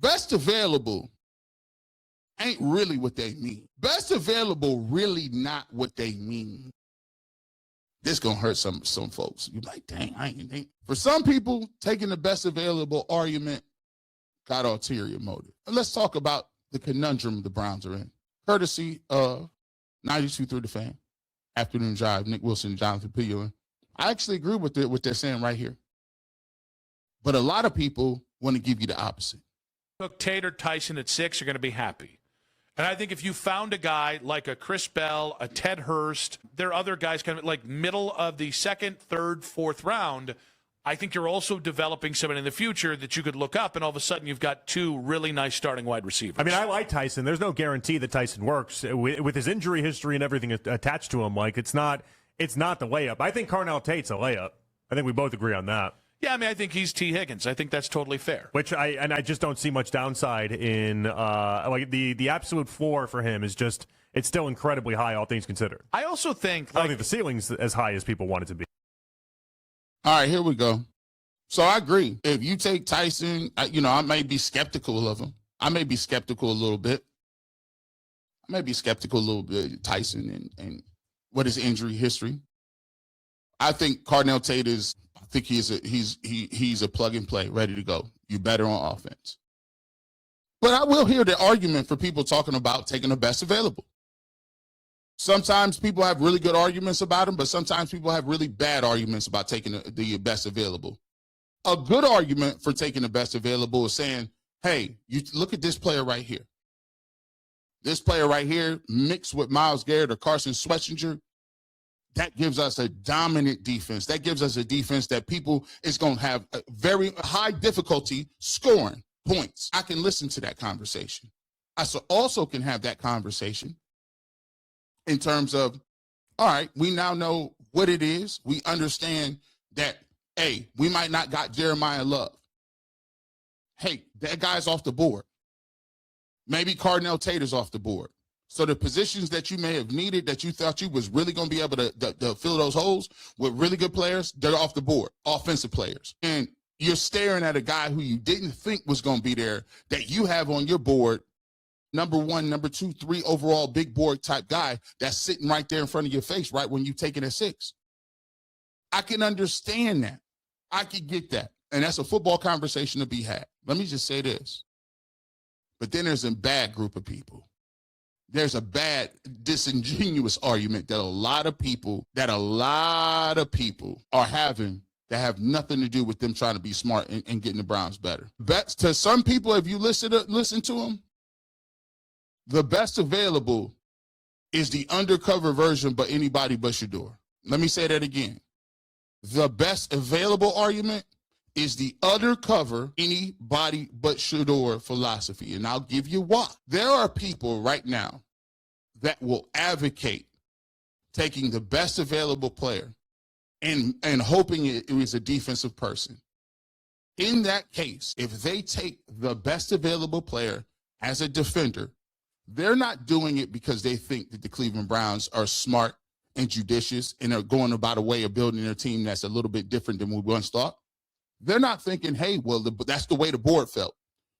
best available ain't really what they mean. Best available really not what they mean. This gonna hurt some folks. You're like, dang, I ain't. For some people, taking the best available argument got ulterior motive. And let's talk about the conundrum the Browns are in. Courtesy of 92 Through the Fan, Afternoon Drive, Nick Wilson, Jonathan Peeler. I actually agree with what they're saying right here. But a lot of people want to give you the opposite. Look, Tate or Tyson at 6, you're going to be happy. And I think if you found a guy like a Chris Bell, a Ted Hurst, there are other guys kind of like middle of the second, third, fourth round, I think you're also developing someone in the future that you could look up, and all of a sudden you've got two really nice starting wide receivers. I mean, I like Tyson. There's no guarantee that Tyson works. With his injury history and everything attached to him, like, it's not the layup. I think Carnell Tate's a layup. I think we both agree on that. Yeah, I mean, I think he's T. Higgins. I think that's totally fair. I just don't see much downside in like the absolute floor for him is just it's still incredibly high, all things considered. I also think I don't think the ceiling's as high as people want it to be. All right, here we go. So I agree. If you take Tyson, I may be skeptical of him. I may be skeptical a little bit. Of Tyson and what his injury history. I think Carnell Tate is. I think he's a plug and play, ready to go. You're better on offense. But I will hear the argument for people talking about taking the best available. Sometimes people have really good arguments about him, but sometimes people have really bad arguments about taking the best available. A good argument for taking the best available is saying, hey, you look at this player right here. This player right here mixed with Myles Garrett or Carson Schwarzenegger, that gives us a dominant defense. That gives us a defense that people is going to have a very high difficulty scoring points. I can listen to that conversation. I also can have that conversation in terms of, all right, we now know what it is. We understand that, hey, we might not got Jeremiah Love. Hey, that guy's off the board. Maybe Carnell Tate is off the board. So the positions that you may have needed that you thought you was really going to be able to fill those holes with really good players, they're off the board, offensive players. And you're staring at a guy who you didn't think was going to be there that you have on your board, number 1, number 2, 3 overall big board type guy that's sitting right there in front of your face right when you take it at 6. I can understand that. I can get that. And that's a football conversation to be had. Let me just say this. But then there's a bad group of people. There's a bad, disingenuous argument that a lot of people are having that have nothing to do with them trying to be smart and getting the Browns better. But to some people, if you listen to them, the best available is the undercover version, but anybody but Shedeur. Let me say that again. The best available argument is the undercover anybody but Shedeur philosophy. And I'll give you why. There are people right now that will advocate taking the best available player and hoping it is a defensive person. In that case, if they take the best available player as a defender, they're not doing it because they think that the Cleveland Browns are smart and judicious and are going about a way of building their team that's a little bit different than we once thought. They're not thinking, hey, well, that's the way the board felt.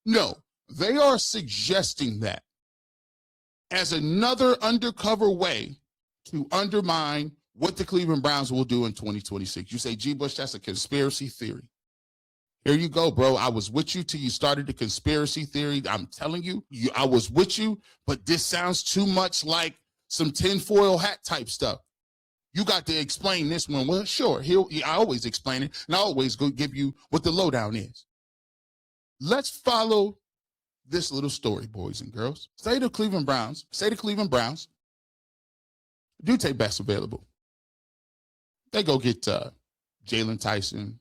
No, they are suggesting that as another undercover way to undermine what the Cleveland Browns will do in 2026. You say, G. Bush, that's a conspiracy theory. Here you go, bro. I was with you till you started the conspiracy theory. I'm telling you, I was with you, but this sounds too much like some tinfoil hat type stuff. You got to explain this one. Well, sure. I always explain it, and I always go give you what the lowdown is. Let's follow this little story, boys and girls. Say the Cleveland Browns do take best available. They go get Jalen Tyson,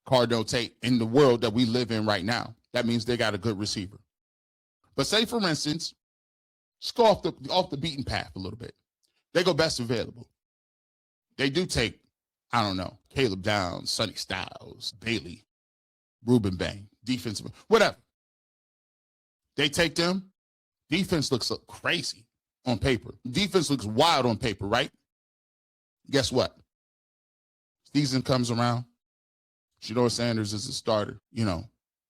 Carnell Tate in the world that we live in right now. That means they got a good receiver. But say, for instance, just go off the beaten path a little bit. They go best available. They do take, I don't know, Caleb Downs, Sonny Styles, Bailey, Ruben Bain, defensive, whatever. They take them. Defense looks crazy on paper. Defense looks wild on paper, right? Guess what? Season comes around. Shedeur Sanders is a starter. You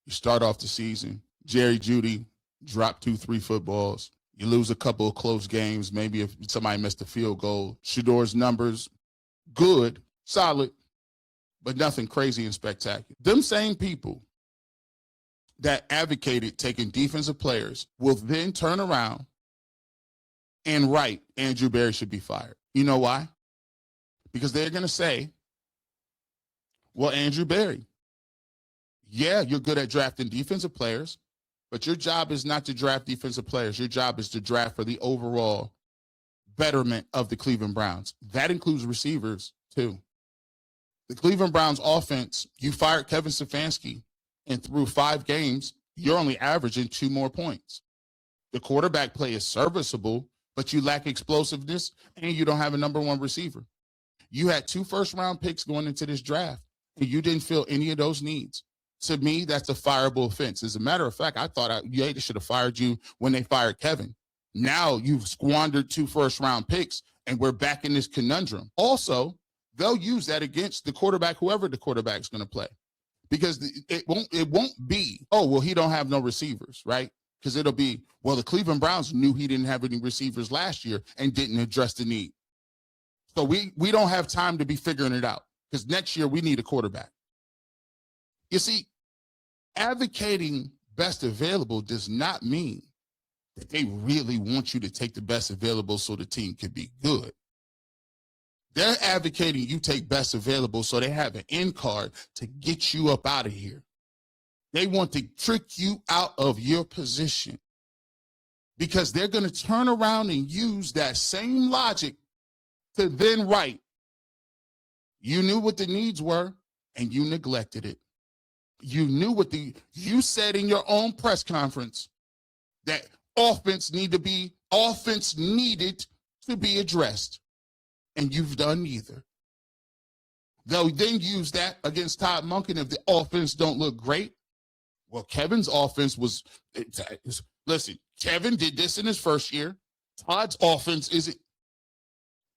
start off the season. Jerry Jeudy dropped 2-3 footballs. You lose a couple of close games, maybe if somebody missed a field goal. Shedeur's numbers, good, solid, but nothing crazy and spectacular. Them same people that advocated taking defensive players will then turn around and write Andrew Berry should be fired. You know why? Because they're going to say, well, Andrew Berry, yeah, you're good at drafting defensive players, but your job is not to draft defensive players. Your job is to draft for the overall betterment of the Cleveland Browns. That includes receivers, too. The Cleveland Browns offense, you fired Kevin Stefanski, and through 5 games, you're only averaging 2 more points. The quarterback play is serviceable, but you lack explosiveness, and you don't have a number 1 receiver. You had 2 first-round picks going into this draft, and you didn't fill any of those needs. To me, that's a fireable offense. As a matter of fact, I thought they should have fired you when they fired Kevin. Now you've squandered 2 first-round picks, and we're back in this conundrum. Also, they'll use that against the quarterback, whoever the quarterback's going to play, because it won't be, oh, well, he don't have no receivers, right? Because it'll be, well, the Cleveland Browns knew he didn't have any receivers last year and didn't address the need. So we don't have time to be figuring it out, because next year we need a quarterback. You see, advocating best available does not mean that they really want you to take the best available so the team can be good. They're advocating you take best available so they have an end card to get you up out of here. They want to trick you out of your position, because they're going to turn around and use that same logic to then write, you knew what the needs were and you neglected it. You knew you said in your own press conference that offense needed to be addressed, and you've done neither. They'll then use that against Todd Monken if the offense don't look great. Well, Kevin's offense was, listen, Kevin did this in his first year. Todd's offense isn't.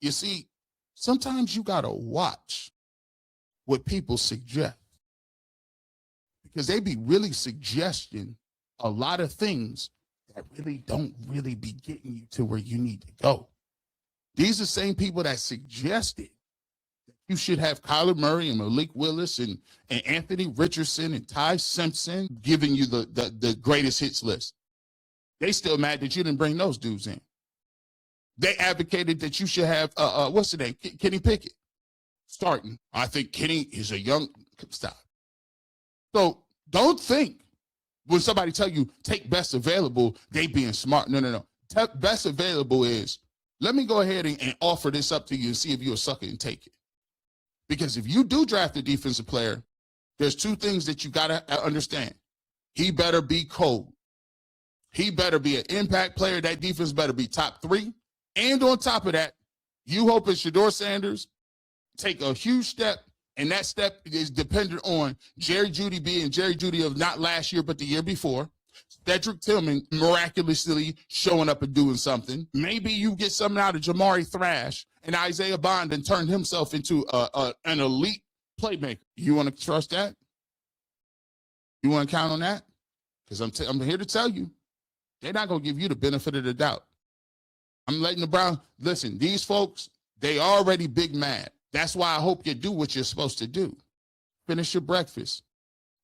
You see, sometimes you got to watch what people suggest, because they be really suggesting a lot of things that really don't really be getting you to where you need to go. These are the same people that suggested that you should have Kyler Murray and Malik Willis and Anthony Richardson and Ty Simpson giving you the greatest hits list. They still mad that you didn't bring those dudes in. They advocated that you should have, what's the name, Kenny Pickett starting. I think Kenny is a young, stop. So don't think when somebody tell you take best available, they being smart. No. Best available is, let me go ahead and offer this up to you and see if you're a sucker and take it. Because if you do draft a defensive player, there's 2 things that you got to understand. He better be cold. He better be an impact player. That defense better be top 3. And on top of that, you hoping Shedeur Sanders take a huge step, and that step is dependent on Jerry Jeudy being Jerry Jeudy of not last year but the year before. Cedric Tillman miraculously showing up and doing something. Maybe you get something out of Jamari Thrash and Isaiah Bond and turn himself into an elite playmaker. You want to trust that? You want to count on that? Because I'm here to tell you, they're not going to give you the benefit of the doubt. I'm letting the Browns, listen, these folks, they already big mad. That's why I hope you do what you're supposed to do. Finish your breakfast.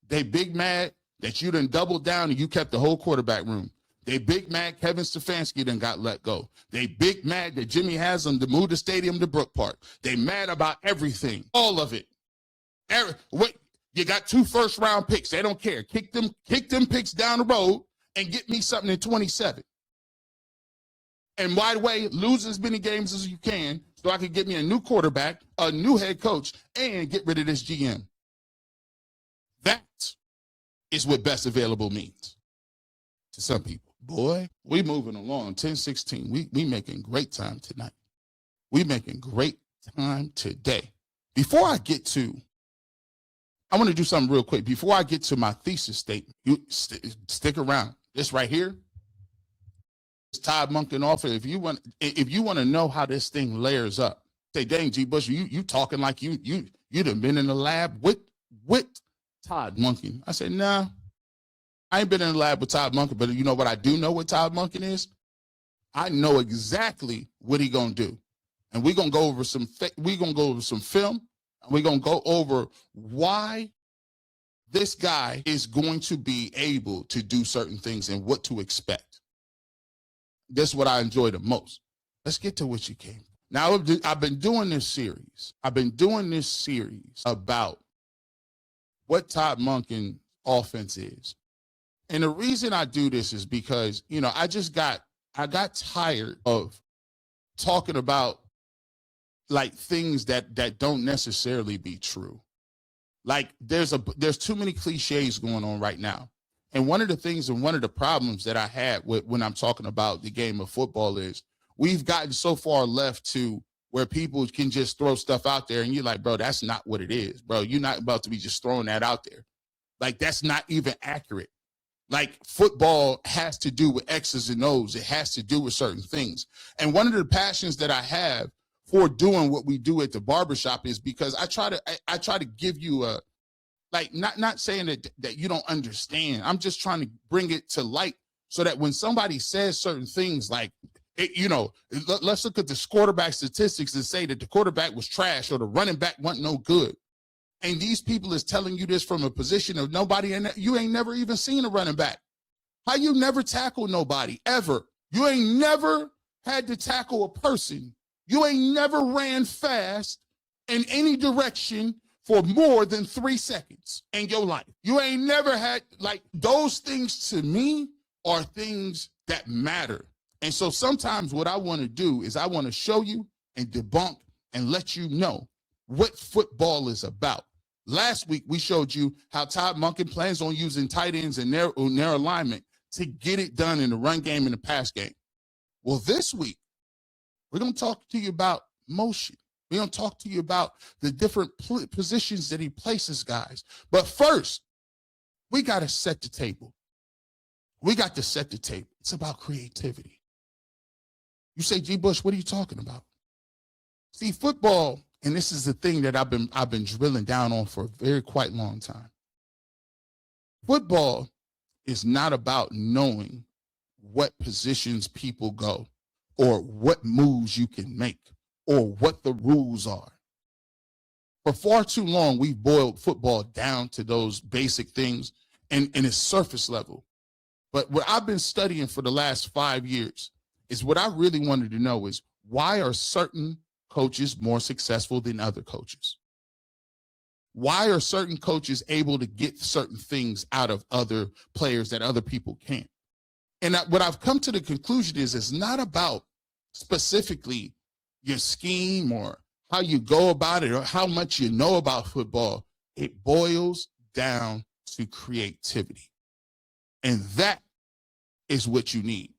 They big mad that you done doubled down and you kept the whole quarterback room. They big mad Kevin Stefanski done got let go. They big mad that Jimmy Haslam to move the stadium to Brook Park. They mad about everything, all of it. You got 2 first-round picks. They don't care. Kick them picks down the road and get me something in 27. And by the way, lose as many games as you can so I can get me a new quarterback, a new head coach, and get rid of this GM. That is what best available means to some people. Boy, we moving along. 10-16. We making great time tonight. We making great time today. Before I get to, I want to do something real quick. Before I get to my thesis statement, you stick around. This right here, Todd Monken offer. If you want to know how this thing layers up, say, dang, G. Bush, you talking like you done been in the lab with Todd Monken. I said, nah, I ain't been in the lab with Todd Monken, but you know what I do know what Todd Monken is? I know exactly what he gonna do. And we're gonna go over some film, and we're gonna go over why this guy is going to be able to do certain things and what to expect. That's what I enjoy the most. Let's get to what you came. Now, I've been doing this series. About what Todd Monken's offense is. And the reason I do this is because, you know, I got tired of talking about like things that don't necessarily be true. Like there's too many cliches going on right now. And one of the things and one of the problems that I had when I'm talking about the game of football is we've gotten so far left to where people can just throw stuff out there and you're like, bro, that's not what it is, bro. You're not about to be just throwing that out there. Like that's not even accurate. Like football has to do with X's and O's. It has to do with certain things. And one of the passions that I have for doing what we do at the Barbershop is because I try to give you a, like, not saying that you don't understand. I'm just trying to bring it to light so that when somebody says certain things like, you know, let's look at the quarterback statistics and say that the quarterback was trash or the running back wasn't no good. And these people is telling you this from a position of nobody, and you ain't never even seen a running back. How you never tackle nobody, ever? You ain't never had to tackle a person. You ain't never ran fast in any direction for more than 3 seconds in your life. You ain't never had, like, those things to me are things that matter. And so sometimes what I want to do is I want to show you and debunk and let you know what football is about. Last week, we showed you how Todd Monken plans on using tight ends and their alignment to get it done in the run game and the pass game. Well, this week, we're going to talk to you about motion. We're going to talk to you about the different positions that he places guys. But first, we got to set the table. We got to set the table. It's about creativity. You say, G. Bush, what are you talking about? See, football, and this is the thing that I've been drilling down on for a very quite long time. Football is not about knowing what positions people go or what moves you can make or what the rules are. For far too long, we've boiled football down to those basic things and it's surface level. But what I've been studying for the last 5 years is what I really wanted to know is why are certain coaches more successful than other coaches? Why are certain coaches able to get certain things out of other players that other people can't? And what I've come to the conclusion is it's not about specifically your scheme or how you go about it or how much you know about football. It boils down to creativity. And that is what you need.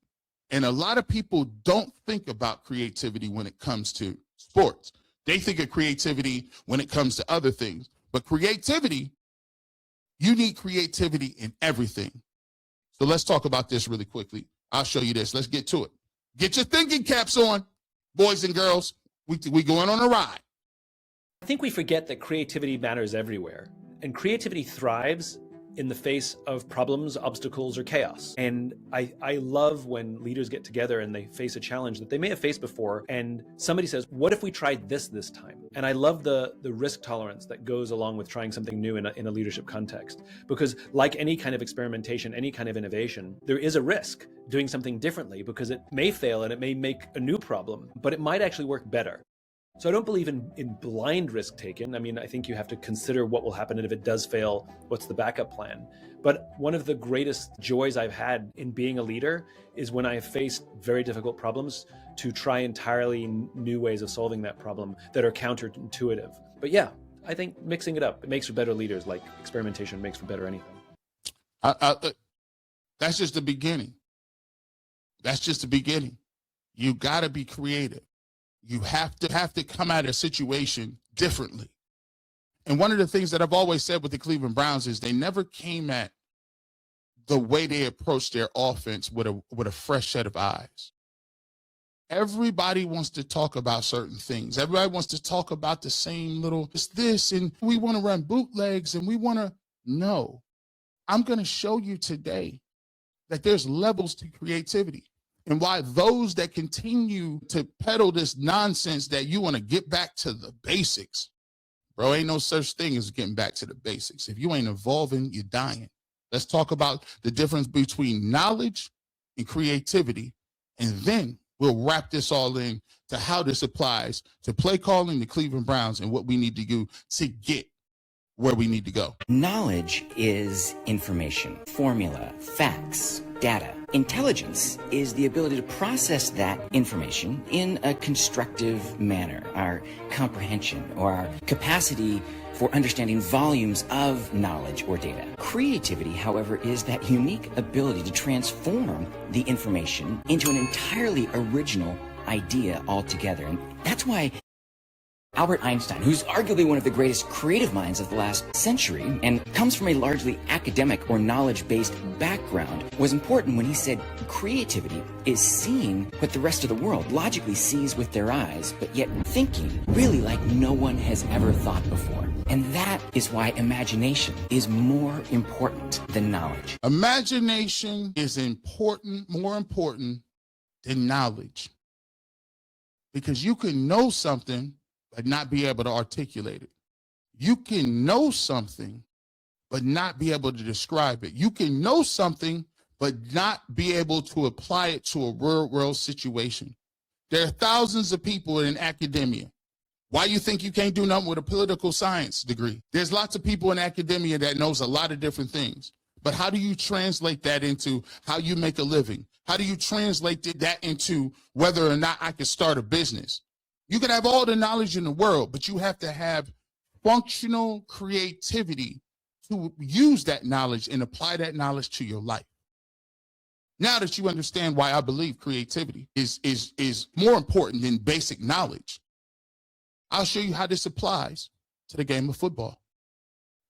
And a lot of people don't think about creativity when it comes to sports. They think of creativity when it comes to other things. But creativity, you need creativity in everything. So let's talk about this really quickly. I'll show you this. Let's get to it. Get your thinking caps on, boys and girls. We going on a ride. I think we forget that creativity matters everywhere. And creativity thrives in the face of problems, obstacles, or chaos. And I love when leaders get together and they face a challenge that they may have faced before, and somebody says, what if we tried this time? And I love the risk tolerance that goes along with trying something new in a leadership context. Because like any kind of experimentation, any kind of innovation, there is a risk doing something differently because it may fail and it may make a new problem, but it might actually work better. So I don't believe in blind risk taken. I mean, I think you have to consider what will happen, and if it does fail, what's the backup plan? But one of the greatest joys I've had in being a leader is when I have faced very difficult problems to try entirely new ways of solving that problem that are counterintuitive. But yeah, I think mixing it up, it makes for better leaders, like experimentation makes for better anything. That's just the beginning. That's just the beginning. You got to be creative. You have to come at a situation differently. And one of the things that I've always said with the Cleveland Browns is they never came at the way they approached their offense with a fresh set of eyes. Everybody wants to talk about certain things. Everybody wants to talk about the same little, it's this, and we want to run bootlegs, and we want to, no. I'm going to show you today that there's levels to creativity, and why those that continue to peddle this nonsense that you want to get back to the basics, bro, ain't no such thing as getting back to the basics. If you ain't evolving, you're dying. Let's talk about the difference between knowledge and creativity, and then we'll wrap this all in to how this applies to play calling the Cleveland Browns and what we need to do to get where we need to go. Knowledge is information, formula, facts, data. Intelligence is the ability to process that information in a constructive manner, our comprehension or our capacity for understanding volumes of knowledge or data. Creativity, however, is that unique ability to transform the information into an entirely original idea altogether. And that's why Albert Einstein, who's arguably one of the greatest creative minds of the last century and comes from a largely academic or knowledge-based background, was important when he said creativity is seeing what the rest of the world logically sees with their eyes, but yet thinking really like no one has ever thought before. And that is why imagination is more important than knowledge. Imagination is important, more important than knowledge. Because you can know something but not be able to articulate it. You can know something but not be able to describe it. You can know something but not be able to apply it to a real world situation. There are thousands of people in academia. Why you think you can't do nothing with a political science degree? There's lots of people in academia that knows a lot of different things. But how do you translate that into how you make a living? How do you translate that into whether or not I can start a business? You can have all the knowledge in the world, but you have to have functional creativity to use that knowledge and apply that knowledge to your life. Now that you understand why I believe creativity is more important than basic knowledge, I'll show you how this applies to the game of football.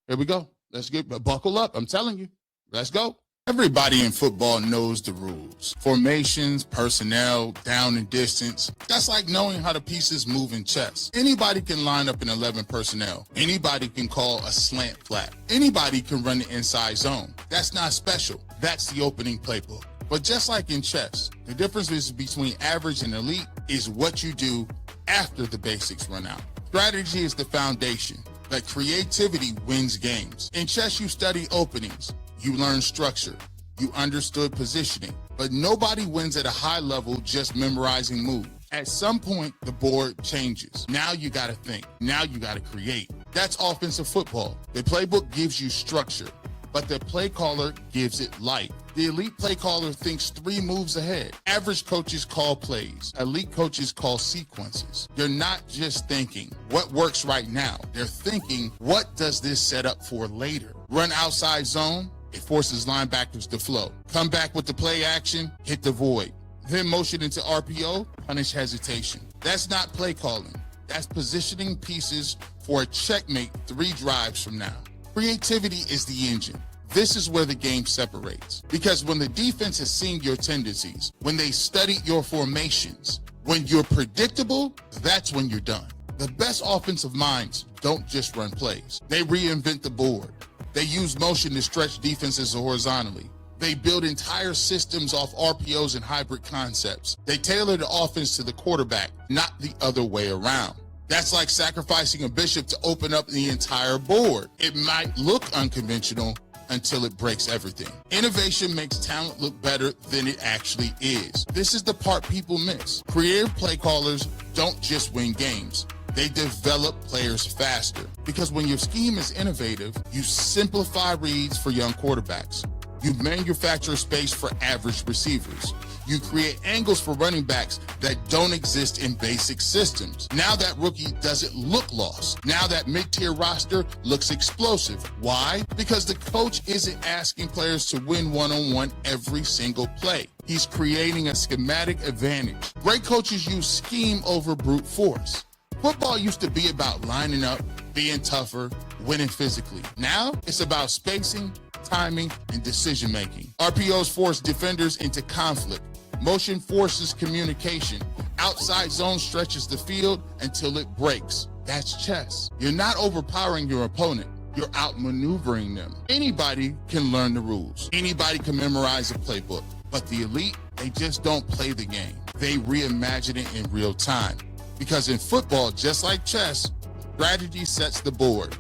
Here we go. Let's buckle up. I'm telling you. Let's go. Everybody in football knows the rules. Formations, personnel, down and distance. That's like knowing how the pieces move in chess. Anybody can line up in 11 personnel. Anybody can call a slant flat. Anybody can run the inside zone. That's not special. That's the opening playbook. But just like in chess, the difference between average and elite is what you do after the basics run out. Strategy is the foundation, but creativity wins games. In chess, you study openings. You learn structure, you understood positioning, but nobody wins at a high level just memorizing moves. At some point, the board changes. Now you got to think. Now you got to create. That's offensive football. The playbook gives you structure, but the play caller gives it life. The elite play caller thinks 3 moves ahead. Average coaches call plays. Elite coaches call sequences. They're not just thinking what works right now. They're thinking, what does this set up for later? Run outside zone. It forces linebackers to flow. Come back with the play action, hit the void. Then motion into RPO, punish hesitation. That's not play calling. That's positioning pieces for a checkmate 3 drives from now. Creativity is the engine. This is where the game separates. Because when the defense has seen your tendencies, when they studied your formations, when you're predictable, that's when you're done. The best offensive minds don't just run plays. They reinvent the board. They use motion to stretch defenses horizontally. They build entire systems off RPOs and hybrid concepts. They tailor the offense to the quarterback, not the other way around. That's like sacrificing a bishop to open up the entire board. It might look unconventional until it breaks everything. Innovation makes talent look better than it actually is. This is the part people miss. Creative play callers don't just win games. They develop players faster, because when your scheme is innovative, you simplify reads for young quarterbacks. You manufacture space for average receivers. You create angles for running backs that don't exist in basic systems. Now that rookie doesn't look lost. Now that mid-tier roster looks explosive. Why? Because the coach isn't asking players to win one-on-one every single play. He's creating a schematic advantage. Great coaches use scheme over brute force. Football used to be about lining up, being tougher, winning physically. Now it's about spacing, timing, and decision-making. RPOs force defenders into conflict. Motion forces communication. Outside zone stretches the field until it breaks. That's chess. You're not overpowering your opponent. you're outmaneuvering them. Anybody can learn the rules. Anybody can memorize a playbook. But the elite, they just don't play the game. They reimagine it in real time. Because in football, just like chess, strategy sets the board.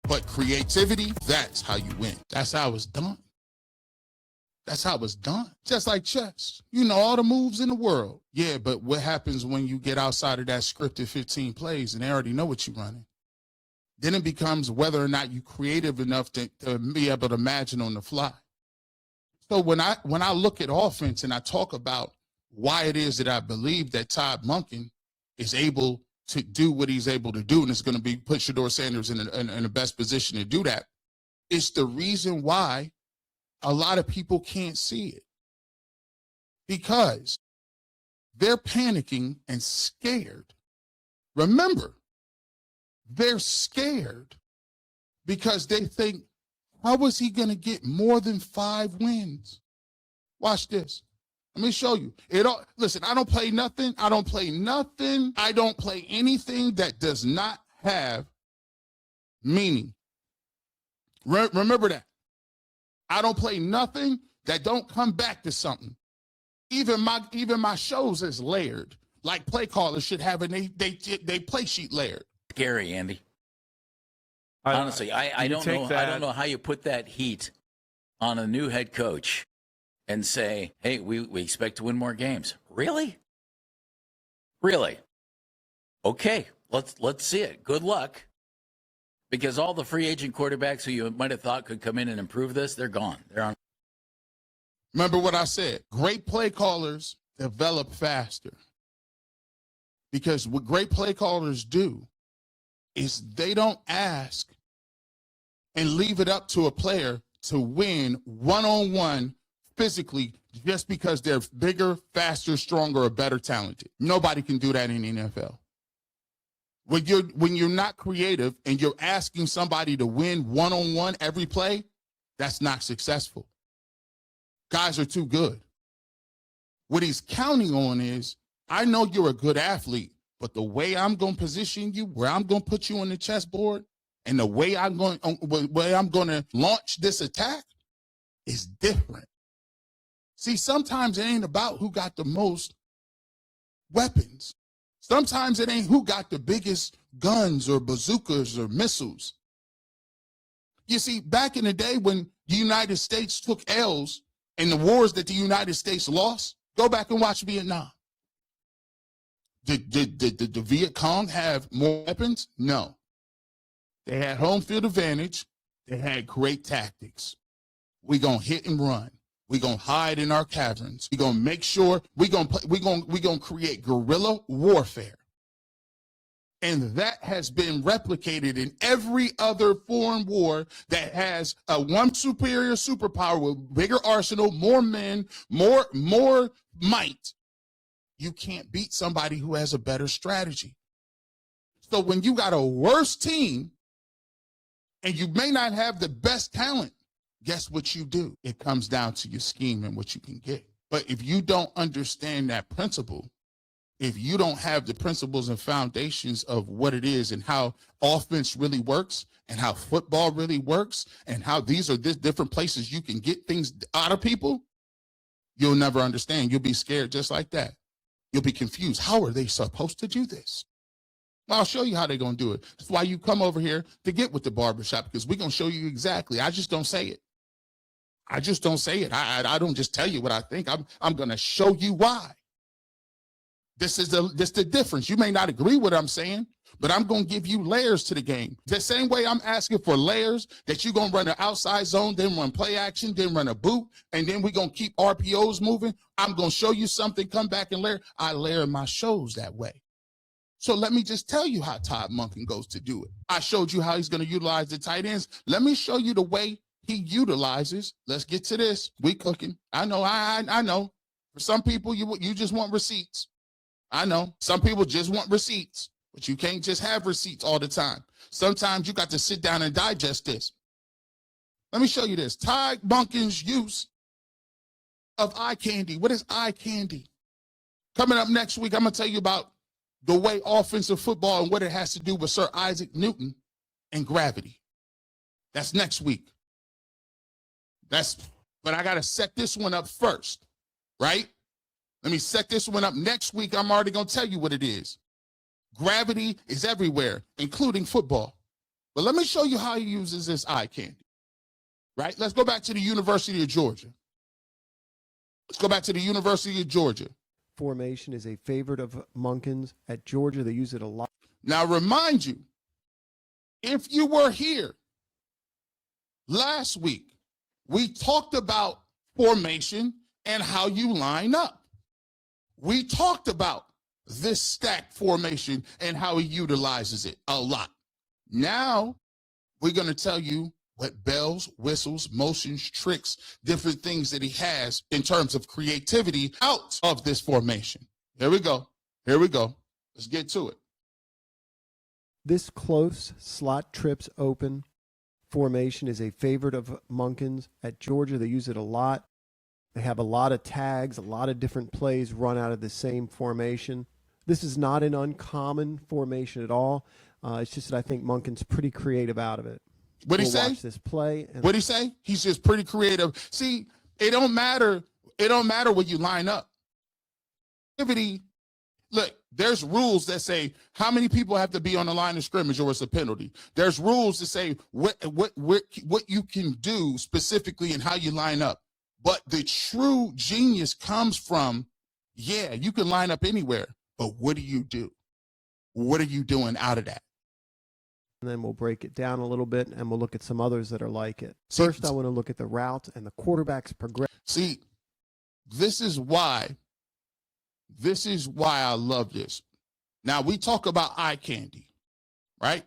But creativity, that's how you win. That's how it's done. That's how it's done. Just like chess. You know all the moves in the world. Yeah, but what happens when you get outside of that scripted 15 plays and they already know what you're running? Then it becomes whether or not you're creative enough to be able to imagine on the fly. So when I look at offense and I talk about why it is that I believe that Todd Monken is able to do what he's able to do, and it's going to be put Shedeur Sanders in the best position to do that, it's the reason why a lot of people can't see it. Because they're panicking and scared. Remember, they're scared because they think, how is he going to get more than 5 wins? Watch this. Let me show you. Listen, I don't play nothing. I don't play anything that does not have meaning. Remember that. I don't play nothing that don't come back to something. Even my shows is layered. Like play callers should have they play sheet layered. Scary, Andy. Honestly, I don't know. I don't know how you put that heat on a new head coach and say, "Hey, we expect to win more games." Really? Really? Okay, let's see it. Good luck. Because all the free agent quarterbacks who you might have thought could come in and improve this, they're gone. They're on. Remember what I said. Great play callers develop faster. Because what great play callers do is they don't ask and leave it up to a player to win one-on-one physically just because they're bigger, faster, stronger, or better talented. Nobody can do that in the NFL. When you're not creative and you're asking somebody to win one-on-one every play, that's not successful. Guys are too good. What he's counting on is, I know you're a good athlete, but the way I'm going to position you, where I'm going to put you on the chessboard, and the way I'm going to launch this attack is different. See, sometimes it ain't about who got the most weapons. Sometimes it ain't who got the biggest guns or bazookas or missiles. You see, back in the day when the United States took L's in the wars that the United States lost, go back and watch Vietnam. Did the Viet Cong have more weapons? No. They had home field advantage. They had great tactics. We're going to hit and run. We're going to hide in our caverns. We're going to make sure we're going to create guerrilla warfare. And that has been replicated in every other foreign war that has one superior superpower with bigger arsenal, more men, more might. You can't beat somebody who has a better strategy. So when you got a worse team and you may not have the best talent, guess what you do? It comes down to your scheme and what you can get. But if you don't understand that principle, if you don't have the principles and foundations of what it is and how offense really works and how football really works and how these are different places you can get things out of people, you'll never understand. You'll be scared just like that. You'll be confused. How are they supposed to do this? Well, I'll show you how they're going to do it. That's why you come over here to get with the barbershop, because we're going to show you exactly. I just don't say it. I just don't say it. I don't just tell you what I think. I'm going to show you why. This is the difference. You may not agree with what I'm saying, but I'm going to give you layers to the game. The same way I'm asking for layers that you're going to run an outside zone, then run play action, then run a boot, and then we're going to keep RPOs moving. I'm going to show you something, come back and layer. I layer my shows that way. So let me just tell you how Todd Monken goes to do it. I showed you how he's going to utilize the tight ends. Let me show you the way he utilizes. Let's get to this. We cooking. I know. I know. For some people, you just want receipts. I know. Some people just want receipts, but you can't just have receipts all the time. Sometimes you got to sit down and digest this. Let me show you this. Todd Monken's use of eye candy. What is eye candy? Coming up next week, I'm going to tell you about the way offensive football and what it has to do with Sir Isaac Newton and gravity. That's next week. But I got to set this one up first, right? Let me set this one up. Next week, I'm already going to tell you what it is. Gravity is everywhere, including football. But let me show you how he uses this eye candy, right? Let's go back to the University of Georgia. Let's go back to the University of Georgia. Formation is a favorite of Monken's. At Georgia, they use it a lot. Now, remind you, if you were here last week, we talked about formation and how you line up. We talked about this stack formation and how he utilizes it a lot. Now, we're going to tell you what bells, whistles, motions, tricks, different things that he has in terms of creativity out of this formation. Here we go. Here we go. Let's get to it. This close slot trips open formation is a favorite of Monken's. At Georgia, they use it a lot. They have a lot of tags, a lot of different plays run out of the same formation. This is not an uncommon formation at all. It's just that I think Monken's pretty creative out of it. What'd he say? Watch this play. What'd he say? He's just pretty creative. See, it don't matter. It don't matter what you line up. Look, there's rules that say how many people have to be on the line of scrimmage or it's a penalty. There's rules that say what you can do specifically and how you line up. But the true genius comes from, yeah, you can line up anywhere, but what do you do? What are you doing out of that? And then we'll break it down a little bit, and we'll look at some others that are like it. First, I want to look at the route and the quarterback's progression. See, this is why I love this. Now, we talk about eye candy, right?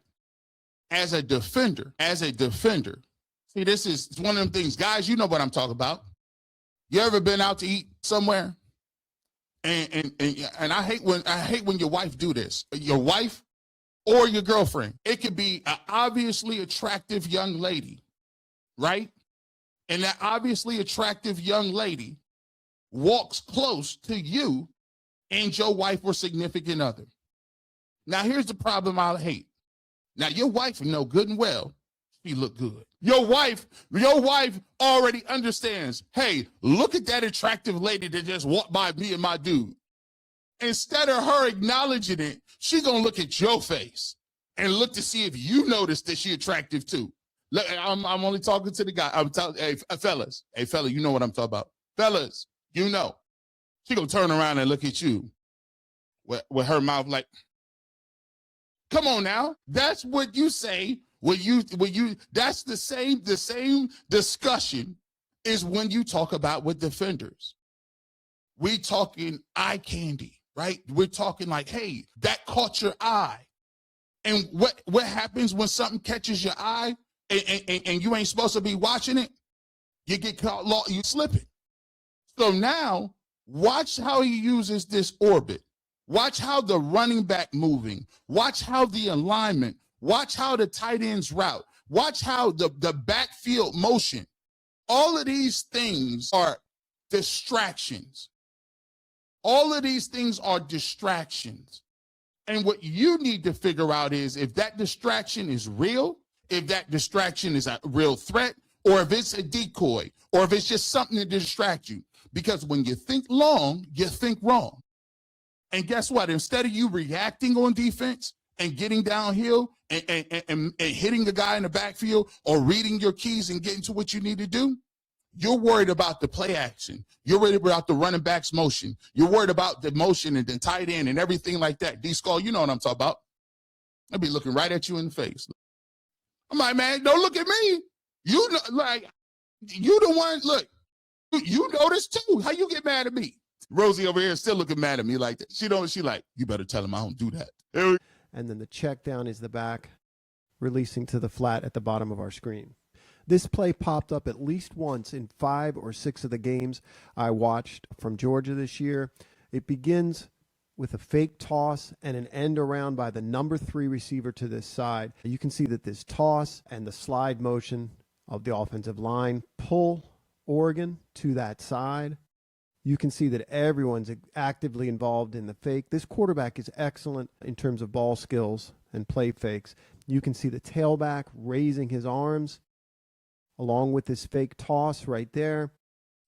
As a defender, see, this is one of them things. Guys, you know what I'm talking about. You ever been out to eat somewhere? And I hate when your wife do this. Your wife or your girlfriend. It could be an obviously attractive young lady, right? And that obviously attractive young lady walks close to you and your wife or significant other. Now, here's the problem I hate. Now, your wife know good and well she look good. Your wife already understands, hey, look at that attractive lady that just walked by me and my dude. Instead of her acknowledging it, she gonna look at your face and look to see if you notice that she attractive too. Look, I'm only talking to the guy. I'm telling, hey, fellas, you know what I'm talking about. Fellas, you know. She gonna turn around and look at you with her mouth like, come on now. That's what you say when you that's the same discussion is when you talk about with defenders. We talking eye candy, right? We're talking like, hey, that caught your eye. And what happens when something catches your eye and you ain't supposed to be watching it? You get caught, you slip it. So now, watch how he uses this orbit. Watch how the running back moving. Watch how the alignment. Watch how the tight ends route. Watch how the backfield motion. All of these things are distractions. All of these things are distractions. And what you need to figure out is if that distraction is real, if that distraction is a real threat, or if it's a decoy, or if it's just something to distract you. Because when you think long, you think wrong. And guess what? Instead of you reacting on defense and getting downhill and hitting the guy in the backfield or reading your keys and getting to what you need to do, you're worried about the play action. You're worried about the running back's motion. You're worried about the motion and the tight end and everything like that. D-Skull, you know what I'm talking about. I'll be looking right at you in the face. I'm like, man, don't look at me. You know, like, you the one, look, you know this too. How you get mad at me? Rosie over here is still looking mad at me like that. She like, you better tell him I don't do that. And then the check down is the back, releasing to the flat at the bottom of our screen. This play popped up at least once in 5 or 6 of the games I watched from Georgia this year. It begins with a fake toss and an end around by the number 3 receiver to this side. You can see that this toss and the slide motion of the offensive line pull Oregon to that side. You can see that everyone's actively involved in the fake. This quarterback is excellent in terms of ball skills and play fakes. You can see the tailback raising his arms. along with this fake toss right there.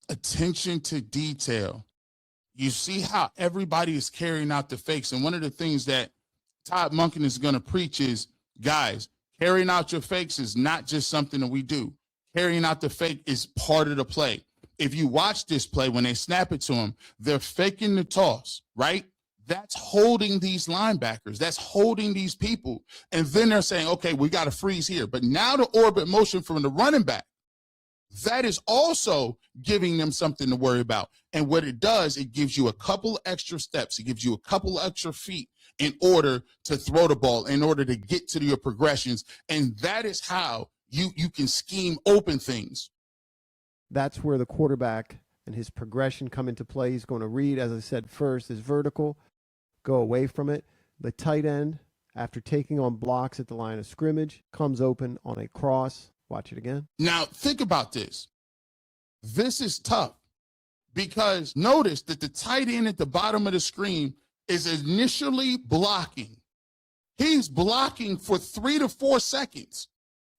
Attention to detail. You see how everybody is carrying out the fakes. And one of the things that Todd Monken is going to preach is, guys, carrying out your fakes is not just something that we do. Carrying out the fake is part of the play. If you watch this play, when they snap it to him, they're faking the toss, right? That's holding these linebackers. That's holding these people. And then they're saying, okay, we got to freeze here. But now the orbit motion from the running back, that is also giving them something to worry about. And what it does, it gives you a couple extra steps. It gives you a couple extra feet in order to throw the ball, in order to get to your progressions. And that is how you can scheme open things. That's where the quarterback and his progression come into play. He's going to read, as I said, first his vertical, go away from it. The tight end, after taking on blocks at the line of scrimmage, comes open on a cross. Watch it again. Now, think about this. This is tough because notice that the tight end at the bottom of the screen is initially blocking. He's blocking for 3 to 4 seconds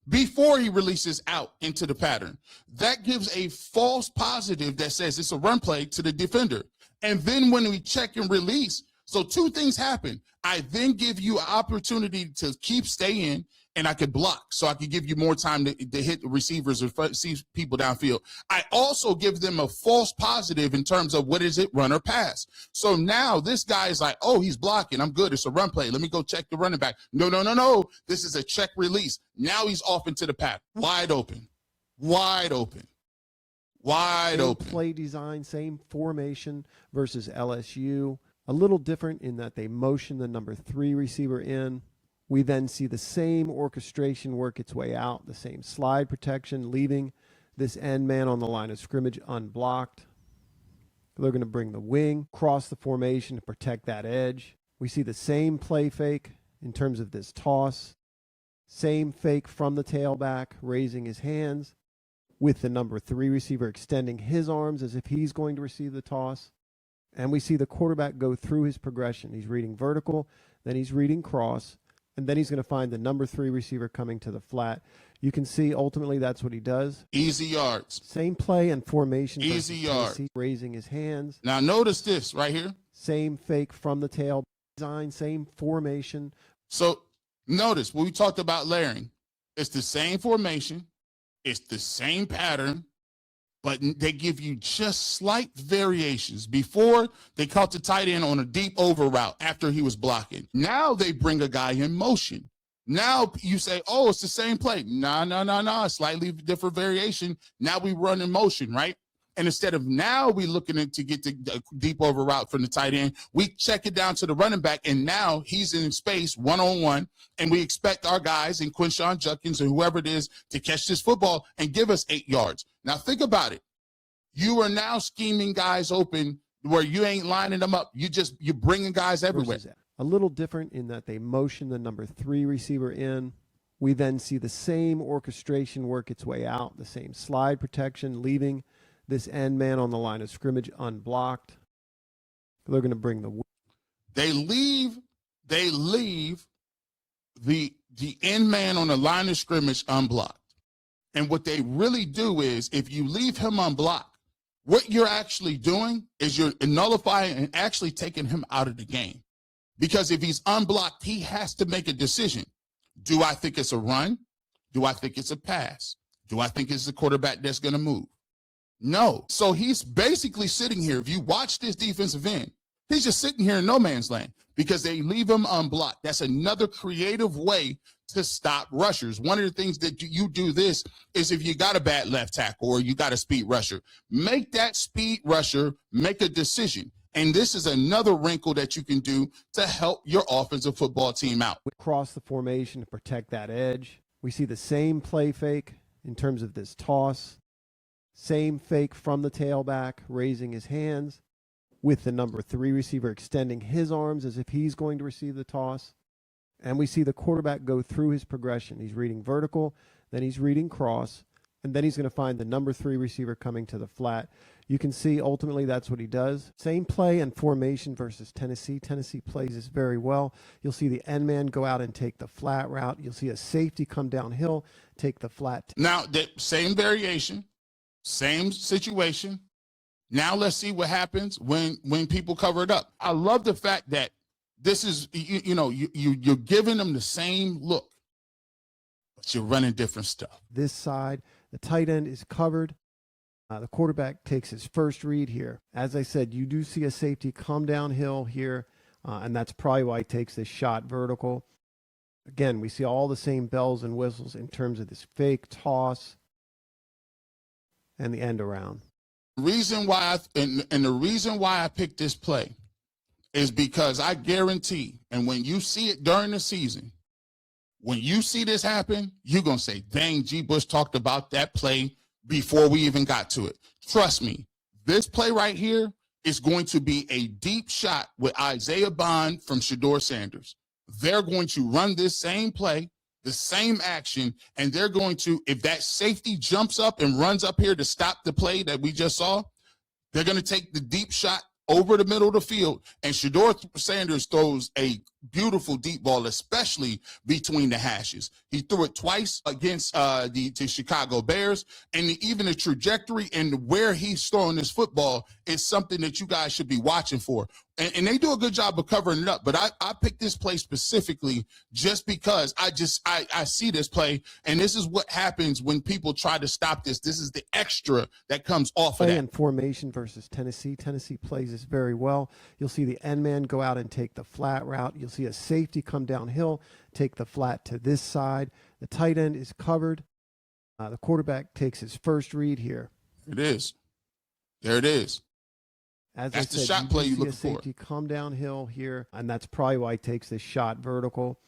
before he releases out into the pattern. That gives a false positive that says it's a run play to the defender. And then when we check and release, so 2 things happen. I then give you an opportunity to stay in, and I could block, so I could give you more time to hit the receivers or see people downfield. I also give them a false positive in terms of what is it, run or pass. So now this guy is like, oh, he's blocking. I'm good. It's a run play. Let me go check the running back. No. This is a check release. Now he's off into the path. Wide open. Same play design, same formation versus LSU. A little different in that they motion the number 3 receiver in. We then see the same orchestration work its way out, the same slide protection, leaving this end man on the line of scrimmage unblocked. They're going to bring the wing across the formation to protect that edge. We see the same play fake in terms of this toss. Same fake from the tailback, raising his hands with the number 3 receiver extending his arms as if he's going to receive the toss. And we see the quarterback go through his progression. He's reading vertical, then he's reading cross, and then he's going to find the number 3 receiver coming to the flat. You can see ultimately that's what he does. Easy yards. Same play and formation. Easy yards. Raising his hands. Now notice this right here. Same fake from the tail design, same formation. So notice what we talked about layering. It's the same formation. It's the same pattern, but they give you just slight variations. Before, they caught the tight end on a deep over route after he was blocking. Now they bring a guy in motion. Now you say, oh, it's the same play. No, slightly different variation. Now we run in motion, right? And instead of now we looking to get the deep over route from the tight end, we check it down to the running back, and now he's in space one-on-one, and we expect our guys and Quinshon Judkins and whoever it is to catch this football and give us 8 yards. Now think about it. You are now scheming guys open where you ain't lining them up. You're bringing guys everywhere. A little different in that they motion the number 3 receiver in. We then see the same orchestration work its way out, the same slide protection, leaving this end man on the line of scrimmage unblocked. They're going to bring the... They leave the end man on the line of scrimmage unblocked. And what they really do is, if you leave him unblocked, what you're actually doing is you're nullifying and actually taking him out of the game. Because if he's unblocked, he has to make a decision. Do I think it's a run? Do I think it's a pass? Do I think it's the quarterback that's going to move? No. So he's basically sitting here. If you watch this defensive end, he's just sitting here in no man's land because they leave him unblocked. That's another creative way to stop rushers. One of the things that you do this is if you got a bad left tackle or you got a speed rusher, make that speed rusher make a decision. And this is another wrinkle that you can do to help your offensive football team out. Across the formation to protect that edge. We see the same play fake in terms of this toss. Same fake from the tailback, raising his hands with the number 3 receiver extending his arms as if he's going to receive the toss. And we see the quarterback go through his progression. He's reading vertical, then he's reading cross, and then he's going to find the number 3 receiver coming to the flat. You can see ultimately that's what he does. Same play and formation versus Tennessee. Tennessee plays this very well. You'll see the end man go out and take the flat route. You'll see a safety come downhill, take the flat. Now, the same variation, same situation. Now let's see what happens when people cover it up. I love the fact that this is, you're giving them the same look, but you're running different stuff. This side, the tight end is covered. The quarterback takes his first read here. As I said, you do see a safety come downhill here, and that's probably why he takes this shot vertical. Again, we see all the same bells and whistles in terms of this fake toss and the end around. The reason why the reason why I picked this play is because I guarantee, and when you see it during the season, when you see this happen, you're going to say, dang, G. Bush talked about that play before we even got to it. Trust me, this play right here is going to be a deep shot with Isaiah Bond from Shedeur Sanders. They're going to run this same play, the same action, and they're going to, if that safety jumps up and runs up here to stop the play that we just saw, they're going to take the deep shot over the middle of the field, and Shedeur Sanders throws a beautiful deep ball, especially between the hashes. He threw it twice against the Chicago Bears, and even the trajectory and where he's throwing this football is something that you guys should be watching for. And they do a good job of covering it up, but I picked this play specifically just because I see this play, and this is what happens when people try to stop this. This is the extra that comes off of that. And formation versus Tennessee. Tennessee plays this very well. You'll see the end man go out and take the flat route. You'll see a safety come downhill, take the flat to this side. The tight end is covered. The quarterback takes his first read here. It is. There it is. As that's I said, the shot play you look for. Safety come downhill here, and that's probably why he takes this shot vertical.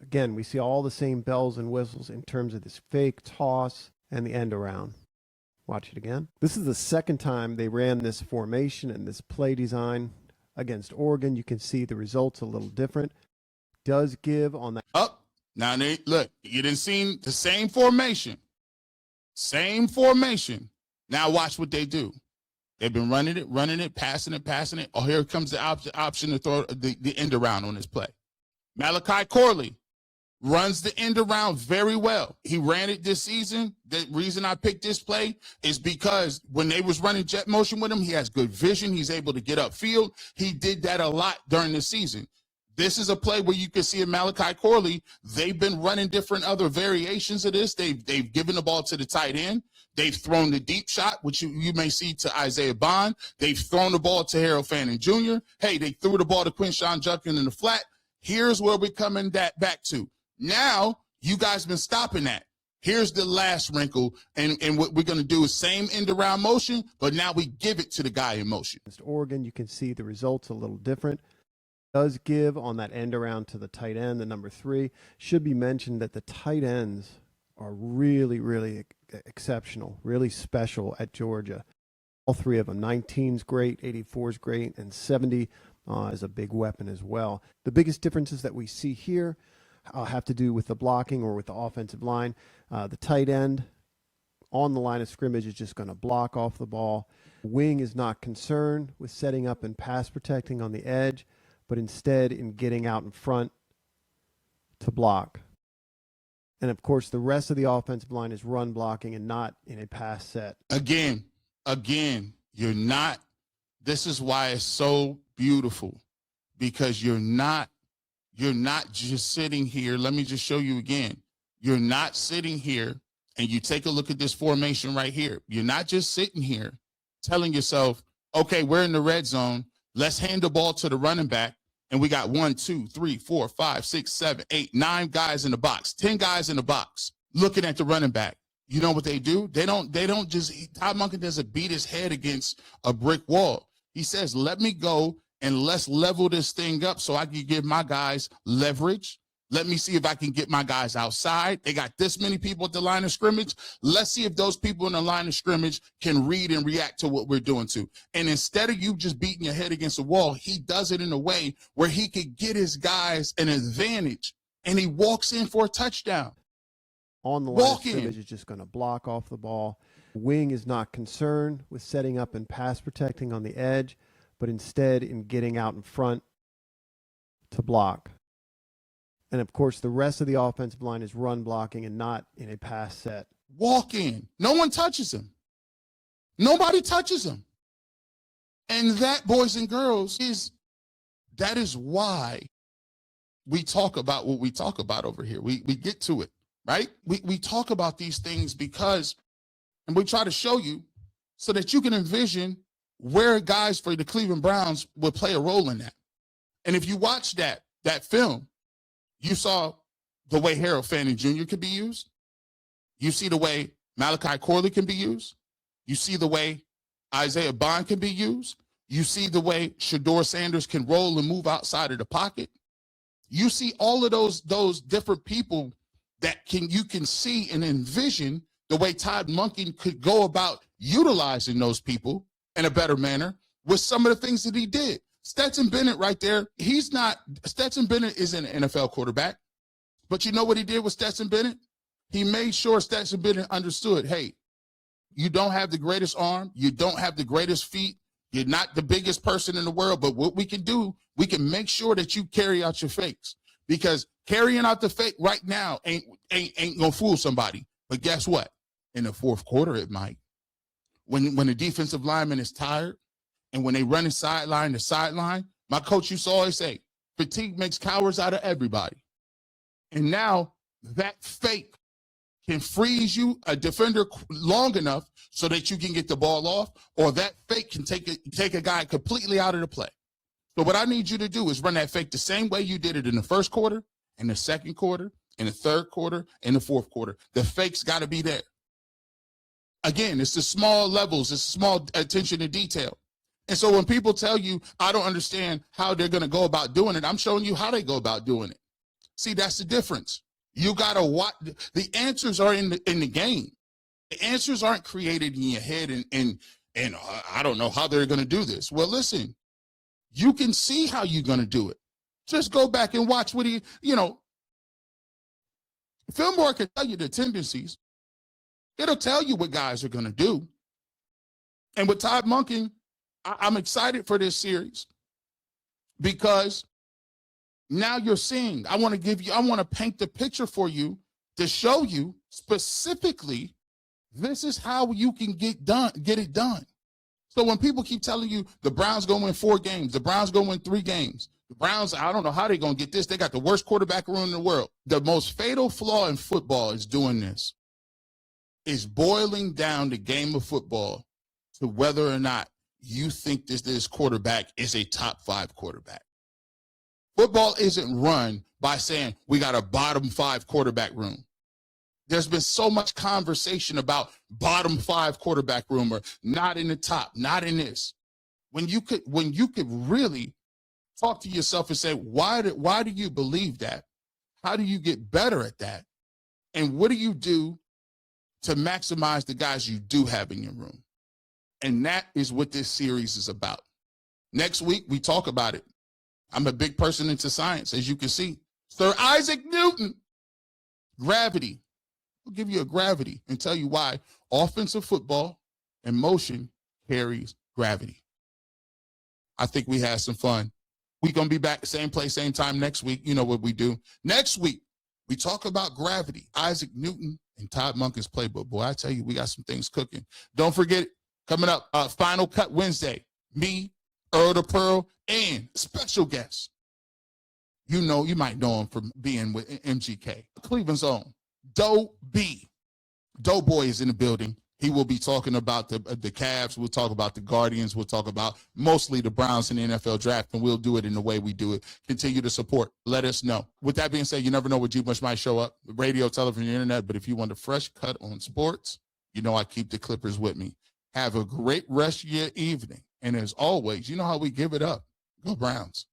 Again, we see all the same bells and whistles in terms of this fake toss and the end around. Watch it again. This is the second time they ran this formation and this play design against Oregon. You can see the results a little different. Does give on that. Up. Now, look, you didn't see the same formation. Same formation. Now watch what they do. They've been running it, passing it. Oh, here comes the option to throw the end around on this play. Malachi Corley runs the end around very well. He ran it this season. The reason I picked this play is because when they was running jet motion with him, he has good vision. He's able to get upfield. He did that a lot during the season. This is a play where you can see in Malachi Corley, they've been running different other variations of this. They've given the ball to the tight end. They've thrown the deep shot, which you may see to Isaiah Bond. They've thrown the ball to Harold Fanning Jr. Hey, they threw the ball to Quinshawn Judkins in the flat. Here's where we're coming back to. Now, you guys been stopping that. Here's the last wrinkle, and what we're going to do is same end around motion, but now we give it to the guy in motion. Against Oregon, you can see the results a little different. Does give on that end around to the tight end, the number 3. Should be mentioned that the tight ends are really, really exceptional, really special at Georgia. All 3 of them. 19's great, 84's great, and 70 is a big weapon as well. The biggest differences that we see here have to do with the blocking or with the offensive line. The tight end on the line of scrimmage is just going to block off the ball. Wing is not concerned with setting up and pass protecting on the edge, but instead in getting out in front to block. And of course, the rest of the offensive line is run blocking and not in a pass set. Again, you're not, this is why it's so beautiful, because you're not just sitting here. Let me just show you again. You're not sitting here, and you take a look at this formation right here. You're not just sitting here telling yourself, okay, we're in the red zone. Let's hand the ball to the running back. And we got 1, 2, 3, 4, 5, 6, 7, 8, 9 guys in the box, 10 guys in the box looking at the running back. You know what they do? They don't just, Todd Monken doesn't beat his head against a brick wall. He says, let me go and let's level this thing up so I can give my guys leverage. Let me see if I can get my guys outside. They got this many people at the line of scrimmage. Let's see if those people in the line of scrimmage can read and react to what we're doing to. And instead of you just beating your head against the wall, he does it in a way where he could get his guys an advantage, and he walks in for a touchdown. on the line Walk of scrimmage in. is just going to block off the ball. Wing is not concerned with setting up and pass protecting on the edge, but instead in getting out in front to block. And of course, the rest of the offensive line is run blocking and not in a pass set. Walk in. No one touches him. Nobody touches him. And that, boys and girls, that is why we talk about what we talk about over here. We get to it, right? We talk about these things because, and we try to show you so that you can envision where guys for the Cleveland Browns would play a role in that. And if you watch that film, you saw the way Harold Fanning Jr. could be used. You see the way Malachi Corley can be used. You see the way Isaiah Bond can be used. You see the way Shedeur Sanders can roll and move outside of the pocket. You see all of those different people that you can see and envision the way Todd Monken could go about utilizing those people in a better manner with some of the things that he did. Stetson Bennett right there, Stetson Bennett is an NFL quarterback, but you know what he did with Stetson Bennett? He made sure Stetson Bennett understood, hey, you don't have the greatest arm, you don't have the greatest feet, you're not the biggest person in the world, but what we can do, we can make sure that you carry out your fakes, because carrying out the fake right now ain't gonna fool somebody. But guess what? In the fourth quarter, it might. When the defensive lineman is tired and when they run it sideline to sideline, my coach used to always say, fatigue makes cowards out of everybody. And now that fake can freeze you, a defender, long enough so that you can get the ball off, or that fake can take a guy completely out of the play. So what I need you to do is run that fake the same way you did it in the first quarter, in the second quarter, in the third quarter, in the fourth quarter. The fake's got to be there. Again, it's the small levels, it's small attention to detail. And so when people tell you, I don't understand how they're going to go about doing it, I'm showing you how they go about doing it. See, that's the difference. You got to watch. The answers are in the game. The answers aren't created in your head and I don't know how they're going to do this. Well, listen, you can see how you're going to do it. Just go back and watch what Fillmore can tell you the tendencies. It'll tell you what guys are going to do. And with Todd Monken, I'm excited for this series because now you're seeing, I want to paint the picture for you to show you specifically, this is how you can get it done. So when people keep telling you the Browns going to win 4 games, the Browns going to win 3 games, the Browns, I don't know how they're going to get this. They got the worst quarterback room in the world. The most fatal flaw in football is doing this, is boiling down the game of football to whether or not you think this quarterback is a top 5 quarterback. Football isn't run by saying we got a bottom 5 quarterback room. There's been so much conversation about bottom 5 quarterback room or not in the top, not in this. When you could really talk to yourself and say, why do you believe that? How do you get better at that? And what do you do to maximize the guys you do have in your room? And that is what this series is about. Next week, we talk about it. I'm a big person into science, as you can see. Sir Isaac Newton, gravity. We'll give you a gravity and tell you why offensive football and motion carries gravity. I think we had some fun. We're going to be back same place, same time next week. You know what we do. Next week, we talk about gravity, Isaac Newton, and Todd Monken's playbook. Boy, I tell you, we got some things cooking. Don't forget, coming up, Final Cut Wednesday, me, Earl the Pearl, and special guest. You might know him from being with MGK. Cleveland's own, Doe B. Doughboy is in the building. He will be talking about the Cavs. We'll talk about the Guardians. We'll talk about mostly the Browns in the NFL draft, and we'll do it in the way we do it. Continue to support. Let us know. With that being said, you never know what G-Bush might show up. Radio, television, internet. But if you want a fresh cut on sports, I keep the Clippers with me. Have a great rest of your evening. And as always, you know how we give it up. Go Browns.